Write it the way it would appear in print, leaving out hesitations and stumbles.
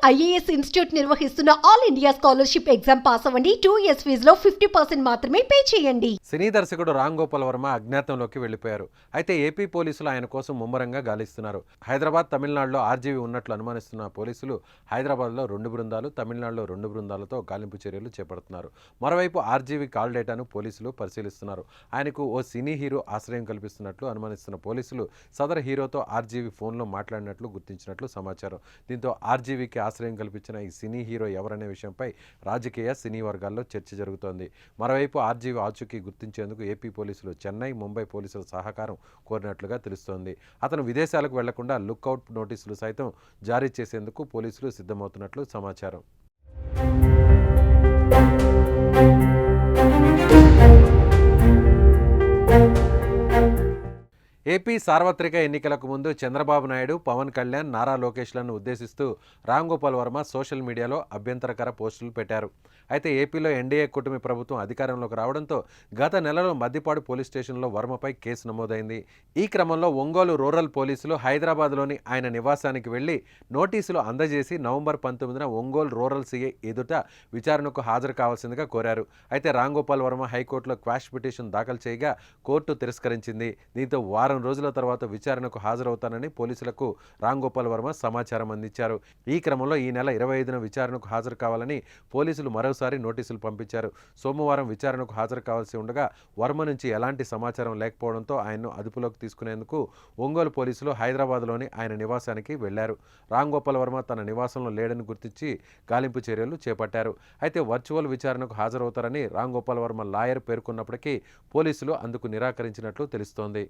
IAS institute నిర్వహిస్తున్న all India scholarship exam pass అవ్వండి. 2 years ఫీజులో 50% మాత్రమే పే చేయండి. సినీ దర్శకుడు రామ్ గోపాల్ వర్మ అజ్ఞాతంలోకి వెళ్లిపోయారు. అయితే ఏపీ పోలీసులు ఆయన కోసం ముమ్మరంగా గాలిస్తున్నారు. హైదరాబాద్, తమిళనాడులో ఆర్జీవీ ఉన్నట్లు అనుమానిస్తున్న పోలీసులు హైదరాబాద్లో 2 బృందాలు, తమిళనాడులో 2 బృందాలతో గాలింపు చర్యలు చేపడుతున్నారు. మరోవైపు ఆర్జీవీ కాల్ డేటాను పోలీసులు పరిశీలిస్తున్నారు. ఆయనకు ఓ సినీ హీరో ఆశ్రయం కల్పిస్తున్నట్లు అనుమానిస్తున్న పోలీసులు సదర్ హీరోతో ఆర్జీవీ ఫోన్లో మాట్లాడినట్లు గుర్తించినట్లు సమాచారం. దీంతో ఆర్జీవీకి ఆశ్రయం కల్పించిన ఈ సినీ హీరో ఎవరనే విషయంపై రాజకీయ, సినీ వర్గాల్లో చర్చ జరుగుతోంది. మరోవైపు ఆర్జీవీ ఆచూకీ గుర్తించేందుకు ఏపీ పోలీసులు చెన్నై, ముంబై పోలీసుల సహకారం కోరినట్లుగా తెలుస్తోంది. అతను విదేశాలకు వెళ్లకుండా లుక్అవుట్ నోటీసులు సైతం జారీ చేసేందుకు పోలీసులు సిద్ధమవుతున్నట్లు సమాచారం. ఏపీ సార్వత్రిక ఎన్నికలకు ముందు చంద్రబాబు నాయుడు, పవన్ కళ్యాణ్, నారా లోకేష్లను ఉద్దేశిస్తూ రామ్ గోపాల్ వర్మ సోషల్ మీడియాలో అభ్యంతరకర పోస్టులు పెట్టారు. అయితే ఏపీలో ఎన్డీఏ కూటమి ప్రభుత్వం అధికారంలోకి రావడంతో గత నెలలో మద్దిపాడు పోలీస్ స్టేషన్లో వర్మపై కేసు నమోదైంది. ఈ క్రమంలో ఒంగోలు రూరల్ పోలీసులు హైదరాబాద్లోని ఆయన నివాసానికి వెళ్లి నోటీసులు అందజేసి నవంబర్ 19న ఒంగోలు రూరల్ సీఐ ఎదుట విచారణకు హాజరు కావాల్సిందిగా కోరారు. అయితే రామ్ గోపాల్ వర్మ హైకోర్టులో క్వాష్ పిటిషన్ దాఖలు చేయగా కోర్టు తిరస్కరించింది. దీంతో వారం రోజుల తర్వాత విచారణకు హాజరవుతానని పోలీసులకు రామ్ గోపాల్ వర్మ సమాచారం అందించారు. ఈ క్రమంలో ఈ నెల 25న విచారణకు హాజరు కావాలని పోలీసులు మరోసారి నోటీసులు పంపించారు. సోమవారం విచారణకు హాజరు కావాల్సి ఉండగా వర్మ నుంచి ఎలాంటి సమాచారం లేకపోవడంతో ఆయన్ను అదుపులోకి తీసుకునేందుకు ఒంగోలు పోలీసులు హైదరాబాద్లోని ఆయన నివాసానికి వెళ్లారు. రామ్ గోపాల్ వర్మ తన నివాసంలో లేడని గుర్తించి గాలింపు చర్యలు చేపట్టారు. అయితే వర్చువల్ విచారణకు హాజరవుతారని రామ్ గోపాల్ వర్మ లాయర్ పేర్కొన్నప్పటికీ పోలీసులు అందుకు నిరాకరించినట్లు తెలుస్తోంది.